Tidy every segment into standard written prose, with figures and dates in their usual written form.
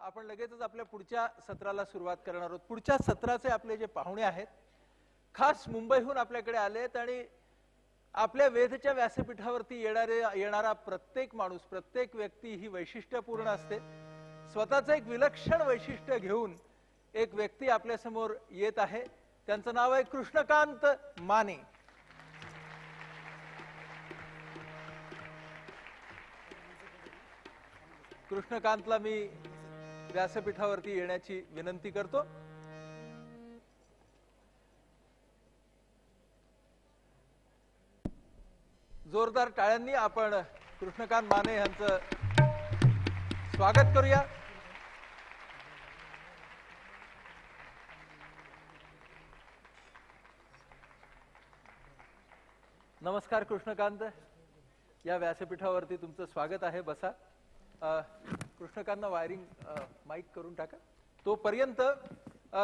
आपण लगेचच आपल्या पुढच्या सत्राला सुरुवात करणार आहोत। पुढच्या सत्राचे आपले जे पाहुणे आहेत खास मुंबईहून आपल्याकडे आलेत आणि आपल्या वेधच्या व्यासपीठावरती येणारा प्रत्येक माणूस, प्रत्येक व्यक्ती ही वैशिष्ट्यपूर्ण असते। स्वतःचं एक विलक्षण वैशिष्ट्य घेऊन एक व्यक्ती आपल्या समोर येत आहे। त्यांचं नाव आहे कृष्णकांत माने। कृष्णकांतला मी व्यासपीठावरती येण्याची विनंती करतो। जोरदार टाळ्यांनी आपण कृष्णकांत माने यांचं स्वागत करूया। नमस्कार कृष्णकांत, या व्यासपीठावरती तुमचं स्वागत आहे। बसा। कृष्णकांतना वायरिंग माईक करून टाका। तोपर्यंत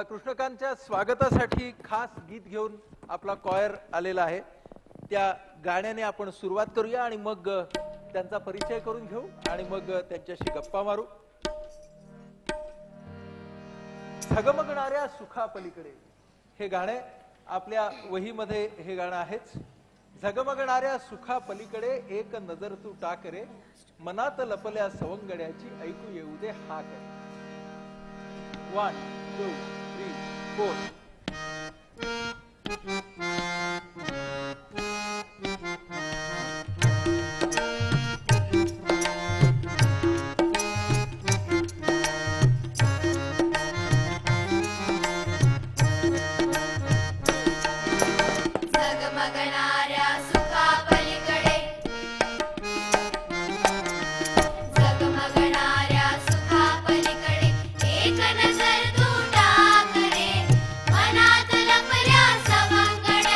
कृष्णकांतच्या स्वागतासाठी खास गीत घेऊन आपला कॉयर आलेला आहे। त्या गाण्याने आपण सुरुवात करूया आणि मग त्यांचा परिचय करून घेऊ आणि मग त्यांच्याशी गप्पा मारू। झगमगणाऱ्या सुखापलीकडे हे गाणे आपल्या वहीमध्ये हे गाणं आहेच। झगमगणाऱ्या सुखापलीकडे एक नजर तू टाक रे, मनात लपल्या सवंगड्याची ऐकू येऊ दे हाक। 1 2 3 4 एक नजर तू टाक रे, मनात लपल्या सवंगड्याची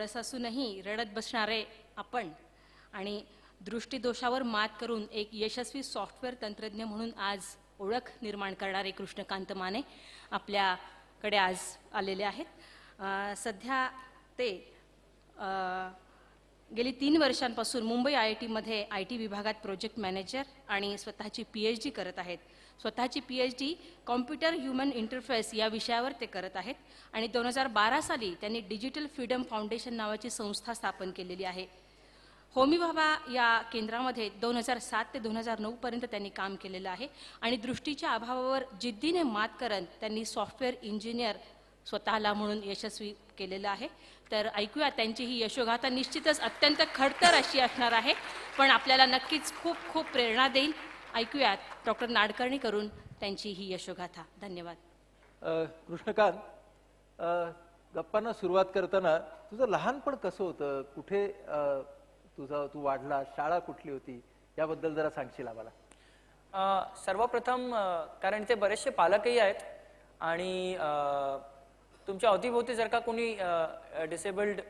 डोळस असूनही रडत बसणारे आपण आणि दृष्टीदोषावर मात करून एक यशस्वी सॉफ्टवेअर तंत्रज्ञ म्हणून आज ओळख निर्माण करणारे कृष्णकांत माने आपल्याकडे आज आलेले आहेत. सध्या ते गेली 3 वर्षांपासून मुंबई IIT-मध्ये IT विभागात प्रोजेक्ट मॅनेजर आणि स्वतःची PhD करत आहेत. स्वतःची PhD कॉम्प्युटर ह्युमन इंटरफेस या विषयावर ते करत आहेत आणि 2012 साली त्यांनी डिजिटल फ्रीडम फाउंडेशन नावाची संस्था स्थापन केलेली आहे. होमी भाभा या केंद्रामध्ये 2007 ते 2009 पर्यंत त्यांनी काम केलेलं आहे आणि दृष्टीच्या अभावावर जिद्दीने मात करत त्यांनी सॉफ्टवेअर इंजिनियर स्वतःला म्हणून यशस्वी केलेलं आहे. तर ऐकूया त्यांची ही यशोगाथा. निश्चितच अत्यंत खडतर अशी असणार आहे, पण आपल्याला नक्कीच खूप खूप प्रेरणा देईल. ऐकूयात डॉक्टर नाडकर्णी करून त्यांची ही यशोगाथा. धन्यवाद. कृष्णकांत, गप्पांना सुरुवात करताना तुझं लहानपण कसं होतं, कुठे तू वाढला, शाळा कुठली होती, याबद्दल जरा सांगशील आम्हाला? सर्वप्रथम कारण ते बरेचसे पालकही आहेत आणि तुमच्या अवतीभोवती जर का कोणी डिसेबल्ड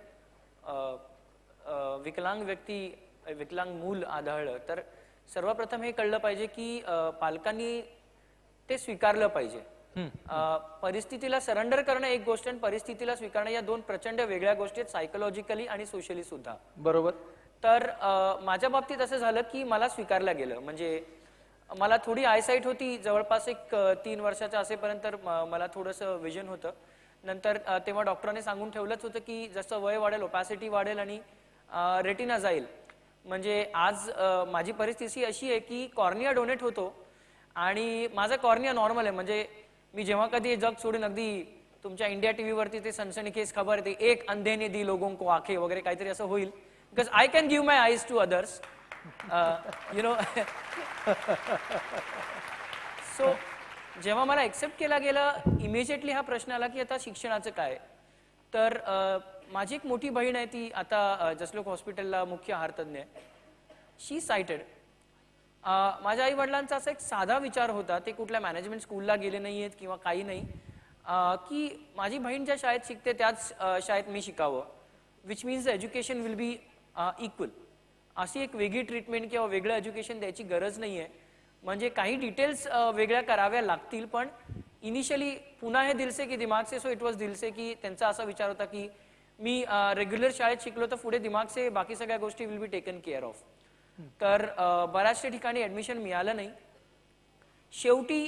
विकलांग व्यक्ती, विकलांग मूल आढळलं तर सर्वप्रथम हे कळलं पाहिजे की पालकांनी ते स्वीकारलं पाहिजे. परिस्थितीला सरेंडर करणं एक गोष्ट आणि परिस्थितीला स्वीकारणं या दोन प्रचंड वेगळ्या गोष्टी आहेत, सायकोलॉजिकली आणि सोशली सुद्धा. बरोबर. तर माझ्या बाबतीत असं झालं की मला स्वीकारलं गेलं. म्हणजे मला थोडी आयसाईट होती, जवळपास एक 3 वर्षाच्या असेपर्यंत मला थोडंसं विजन होतं. नंतर तेव्हा डॉक्टरांनी सांगून ठेवलंच होतं की जसं वय वाढेल ओपॅसिटी वाढेल आणि रेटिना जाईल. म्हणजे आज माझी परिस्थिती अशी आहे की कॉर्निया डोनेट होतो आणि माझा कॉर्निया नॉर्मल आहे. म्हणजे मी जेव्हा कधी जग सोडून अगदी तुमच्या इंडिया TV वरती ते सनसनीखेज खबर येते, एक अंधे ने दी लोगों को आंखें वगैरे काहीतरी असं होईल, because I can give my eyes to others, you know. So जेव्हा मला एक्सेप्ट केला गेला, इमिजिएटली हा प्रश्न आला की आता शिक्षणाचं काय. तर माझी एक मोठी बहीण आहे, ती आता जसलोक हॉस्पिटलला मुख्य आहार तज्ञ आहे. शी सायटेड. माझ्या आई वडिलांचा असा एक साधा विचार होता, ते कुठल्या मॅनेजमेंट स्कूलला गेले नाही आहेत किंवा काही नाही, की माझी बहीण ज्या शाळेत शिकते त्याच शाळेत मी शिकावं, which means education will be equal. अशी एक वेगळी ट्रीटमेंट किंवा वेगळं एज्युकेशन द्यायची गरज नाही आहे. म्हणजे काही डिटेल्स वेगळ्या कराव्या लागतील, पण इनिशियली पुन्हा हे दिलसे की दिमाग से, सो इट वॉज दिलसे की त्यांचा असा विचार होता की मी रेग्युलर शाळेत शिकलो तर पुढे दिमाग से बाकी सगळ्या गोष्टी will be taken care of. तर बऱ्याचशा ठिकाणी ऍडमिशन मिळालं नाही. शेवटी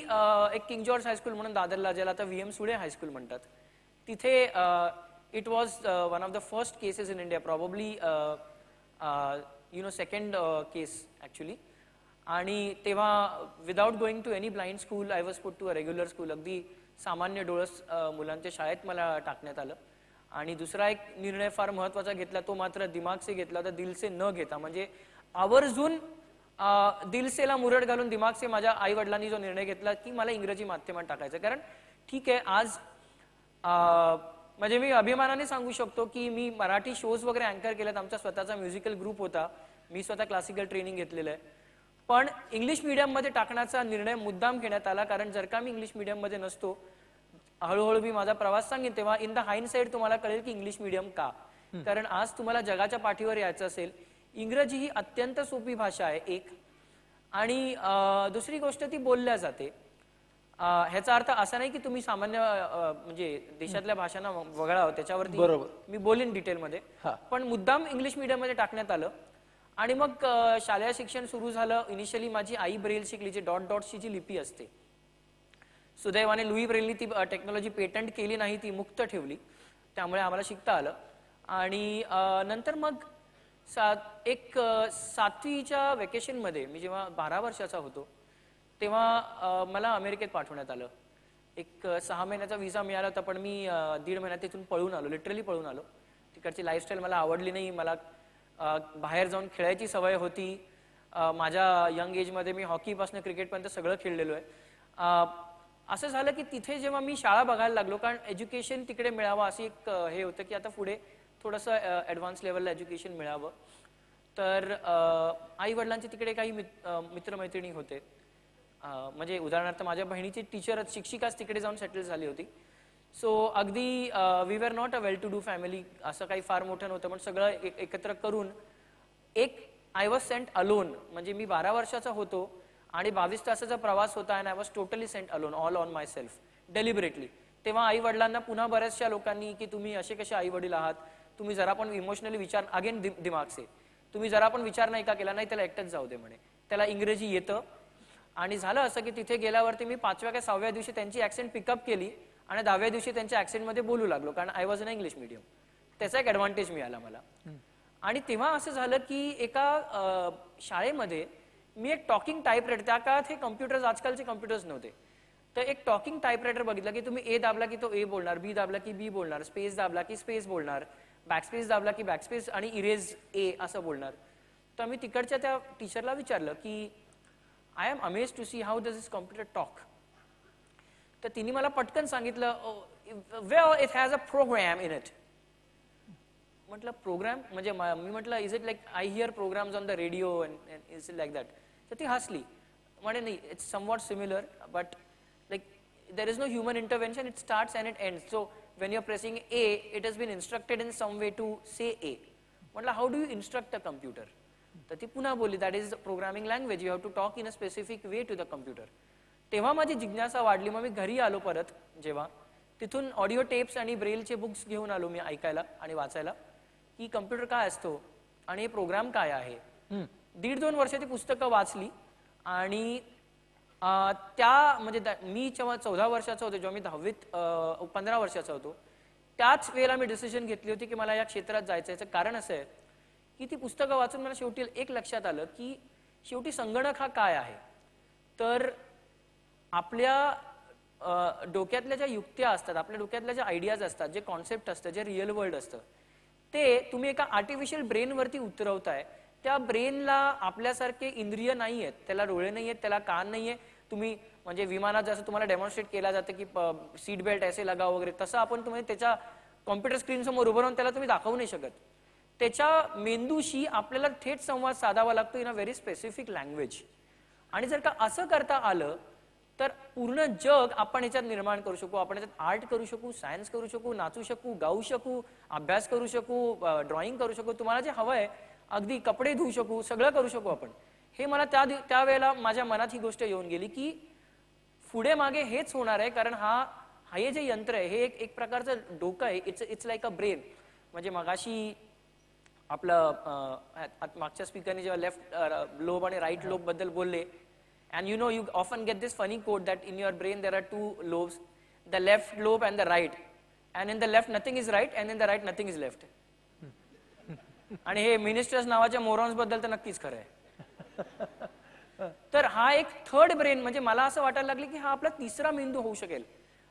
एक किंग जॉर्ज हायस्कूल म्हणून दादरला, ज्याला आता VM सुळे हायस्कूल म्हणतात, तिथे it was one of the first cases in India, probably you know second case actually. आणि तेव्हा without going to any blind school I was put to a regular school. अगदी सामान्य डोळस मुलांच्या शाळेत मला टाकण्यात आलं. आणि दुसरा एक निर्णय फार महत्त्वाचा घेतला, तो मात्र दिमाग से घेतला होता, दिल से न घेता. म्हणजे आवर्जून दिलसेला मुरड घालून दिमाग से माझ्या आई वडिलांनी जो निर्णय घेतला की मला इंग्रजी माध्यमात टाकायचं. कारण ठीक आहे, आज म्हणजे मी अभिमानाने सांगू शकतो की मी मराठी शोज वगैरे अँकर केलेत, आमचा स्वतःचा म्युझिकल ग्रुप होता, मी स्वतः क्लासिकल ट्रेनिंग घेतलेलं आहे. पण इंग्लिश मीडियममध्ये टाकण्याचा निर्णय मुद्दाम घेण्यात आला, कारण जर का मी इंग्लिश मीडियममध्ये नसतो, हळूहळू मी माझा प्रवास सांगेन तेव्हा इन द हाइंडसाइड तुम्हाला कळेल की इंग्लिश मीडियम का. कारण आज तुम्हाला जगाच्या पाठीवर यायचं असेल, इंग्रजी ही अत्यंत सोपी भाषा आहे एक, आणि दुसरी गोष्ट ती बोलल्या जाते. ह्याचा अर्थ असा नाही की तुम्ही सामान्य म्हणजे देशातल्या भाषांना वगळावं, त्याच्यावरती मी बोलेन डिटेलमध्ये. पण मुद्दाम इंग्लिश मीडियममध्ये टाकण्यात आलं. आणि मग शालेय शिक्षण सुरू झालं. इनिशियली माझी आई ब्रेल शिकली, जी डॉट डॉटची जी लिपी असते. सुदैवाने लुई ब्रेलनी ती टेक्नॉलॉजी पेटंट केली नाही, ती मुक्त ठेवली, त्यामुळे आम्हाला शिकता आलं. आणि नंतर मग एक 7वीच्या वेकेशनमध्ये मी जेव्हा 12 वर्षाचा होतो तेव्हा मला अमेरिकेत पाठवण्यात आलं. एक 6 महिन्याचा व्हिसा मिळाला होता, पण मी 1.5 महिन्यात तिथून पळून आलो, लिटरली पळून आलो. तिकडची लाईफस्टाईल मला आवडली नाही. मला बाहेर जाऊन खेळायची सवय होती. माझ्या यंग एजमध्ये मी हॉकीपासून क्रिकेटपर्यंत सगळं खेळलेलो आहे. असं झालं की तिथे जेव्हा मी शाळा बघायला लागलो, कारण एज्युकेशन तिकडे मिळावं अशी एक हे होतं की आता पुढे थोडंसं ॲडव्हान्स लेवलला एज्युकेशन मिळावं. तर आई वडिलांचे तिकडे काही मित्रमैत्रिणी होते. म्हणजे उदाहरणार्थ माझ्या बहिणीची टीचरच, शिक्षिकाच तिकडे जाऊन सेटल झाली होती. सो अगदी we were not a well to do family, असं काही फार मोठं नव्हतं, पण सगळं एकत्र करून एक आय वॉज सेंट अलोन. म्हणजे मी 12 वर्षाचा होतो आणि 22 तासाचा प्रवास होता and I was totally sent alone, all on myself, deliberately. तेव्हा आई वडिलांना पुन्हा बऱ्याचशा लोकांनी की तुम्ही असे कसे आई वडील आहात, तुम्ही जरा पण इमोशनली विचार, अगेन दिमाग से, तुम्ही जरा पण विचार नाही का केला, नाही त्याला एकटंच जाऊ दे म्हणे, त्याला इंग्रजी येतं. आणि झालं असं की तिथे गेल्यावरती मी 5व्या का 6व्या दिवशी त्यांची ऍक्सेंट पिकअप केली आणि 10व्या दिवशी त्यांच्या ऍक्सेंटमध्ये बोलू लागलो, कारण I was in English medium. त्याचा एक ऍडव्हान्टेज मिळाला मला. आणि तेव्हा असं झालं की एका शाळेमध्ये मी एक टॉकिंग टाईपरायटर, त्या काळात हे कम्प्युटर्स, आजकालचे कम्प्युटर्स नव्हते, तर एक टॉकिंग टाईपरायटर बघितला की तुम्ही ए दाबला की तो ए बोलणार, बी दाबला की बी बोलणार, स्पेस दाबला की स्पेस बोलणार, बॅकस्पेस दाबला की बॅकस्पेस आणि इरेज ए असं बोलणार. तर मी तिकडच्या त्या टीचरला विचारलं की I am amaze to see how does this computer talk. तर तिने मला पटकन सांगितलं well it has a program in it. म्हटलं प्रोग्राम म्हणजे, मी म्हटलं is it like I hear programs on the radio and is it like that. तर ती हसली, म्हणे नाही it's somewhat similar but like there is no human intervention, it starts and it ends. So when you're pressing A, it has been instructed in some way to say A. म्हटलं how do you instruct a computer? तर ती पुन्हा बोलली that is programming language, you have to talk in a specific way to the computer. तेव्हा माझी जिज्ञासा वाढली. मग मी घरी आलो परत, जेव्हा तिथून ऑडिओ टेप्स आणि ब्रेलचे बुक्स घेऊन आलो मी ऐकायला आणि वाचायला की कम्प्युटर काय असतो आणि हे प्रोग्राम काय आहे. 1.5-2 वर्ष ती पुस्तकं वाचली आणि त्या म्हणजे मी जेव्हा 14 वर्षाचा होतो, जेव्हा मी 10वीत 15 वर्षाचा होतो, त्याच वेळेला मी डिसिजन घेतली होती की मला या क्षेत्रात जायचं. याचं कारण असं आहे की ती पुस्तकं वाचून मला शेवटी एक लक्षात आलं की शेवटी संगणक हा काय आहे. तर आपल्या डोक्यातल्या ज्या युक्त्या असतात, आपल्या डोक्यातल्या ज्या आयडियाज असतात, जे कॉन्सेप्ट असतं, जे रिअल वर्ल्ड असतं, ते तुम्ही एका आर्टिफिशियल ब्रेनवरती उतरवताय. त्या ब्रेनला आपल्यासारखे इंद्रिय नाही आहेत, त्याला डोळे नाही आहेत, त्याला कान नाही आहे. तुम्ही म्हणजे विमानात जसं तुम्हाला डेमॉन्स्ट्रेट केला जातं की सीट बेल्ट ऐसे लगाव वगैरे, तसं आपण तुम्ही त्याच्या कॉम्प्युटर स्क्रीन समोर उभं राहून त्याला तुम्ही दाखवू नाही शकत. त्याच्या मेंदूशी आपल्याला थेट संवाद साधावा लागतो in a very specific language. आणि जर का असं करता आलं तर पूर्ण जग आपण याच्यात निर्माण करू शकू. आपण याच्यात आर्ट करू शकू, सायन्स करू शकू, नाचू शकू, गाऊ शकू, अभ्यास करू शकू, ड्रॉइंग करू शकू, तुम्हाला जे हवंय अगदी कपडे धुवू शकू, सगळं करू शकू आपण. हे मला त्यावेळेला माझ्या मनात ही गोष्ट येऊन गेली की पुढे मागे हेच होणार आहे, कारण हे जे यंत्र आहे हे एक प्रकारचं डोकं आहे. It's like a brain. म्हणजे मगाशी आपलं मागच्या स्पीकरने जेव्हा लेफ्ट लोब आणि राईट लोब बद्दल बोलले, and you know you often get this funny quote that in your brain there are 2 lobes, the left lobe and the right, and in the left nothing is right and in the right nothing is left. आणि हे ministers नावाच्या morons बद्दल तर नक्कीच खरं आहे. तर हा एक थर्ड ब्रेन, म्हणजे मला असं वाटायला लागलं की हा आपला तिसरा मेंदू होऊ शकेल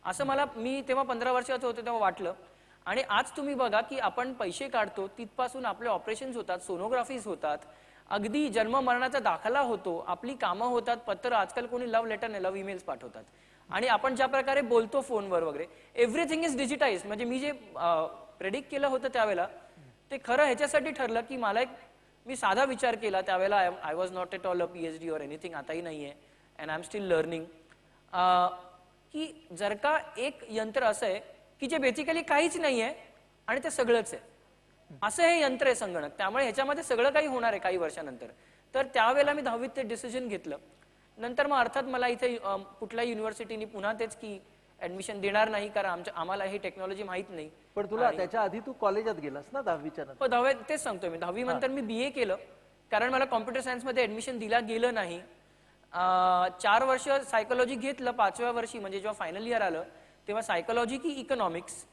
असं मी तेव्हा 15 वर्षाचं होतो तेव्हा वाटलं. आणि आज तुम्ही बघा की आपण पैसे काढतो, तिथपासून आपले ऑपरेशन्स होतात, सोनोग्राफीज होतात, अगदी जन्म मरणाचा दाखला होतो, आपली कामं होतात, पत्र, आजकाल कोणी लव्ह लेटर नाही, लव्ह ईमेल्स पाठवतात. आणि आपण ज्या प्रकारे बोलतो फोनवर वगैरे, एव्हरीथिंग इज डिजिटाइज. म्हणजे मी जे प्रेडिक्ट केलं होतं त्यावेळेला ते खरं ह्याच्यासाठी ठरलं की मी साधा विचार केला त्यावेळेला, I was not at all a PhD or anything, आताही नाहीये, and I am still learning, की जर का एक यंत्र असं आहे की जे बेसिकली काहीच नाहीये आणि ते सगळंच आहे, असं हे यंत्र आहे संगणक. त्यामुळे ह्याच्यामध्ये सगळं काही होणार आहे काही वर्षानंतर. तर त्यावेळेला मी 10वीत ते डिसिजन घेतलं. नंतर मग अर्थात मला इथे कुठल्या युनिव्हर्सिटीनी पुन्हा तेच की ऍडमिशन देणार नाही, कारण आम्हाला ही टेक्नॉलॉजी माहित नाही. पण तुला त्याच्या आधी तू कॉलेजात गेलास ना 10वीच्या नंतर? हो, 10वी तेच सांगतोय मी. 10वी नंतर मी BA केलं, कारण मला कॉम्प्युटर सायन्स मध्ये ऍडमिशन दिला गेलं नाही. 4 वर्ष सायकोलॉजी घेतलं. 5व्या वर्षी म्हणजे जेव्हा फायनल इयर आलं तेव्हा सायकोलॉजी की इकॉनॉमिक्स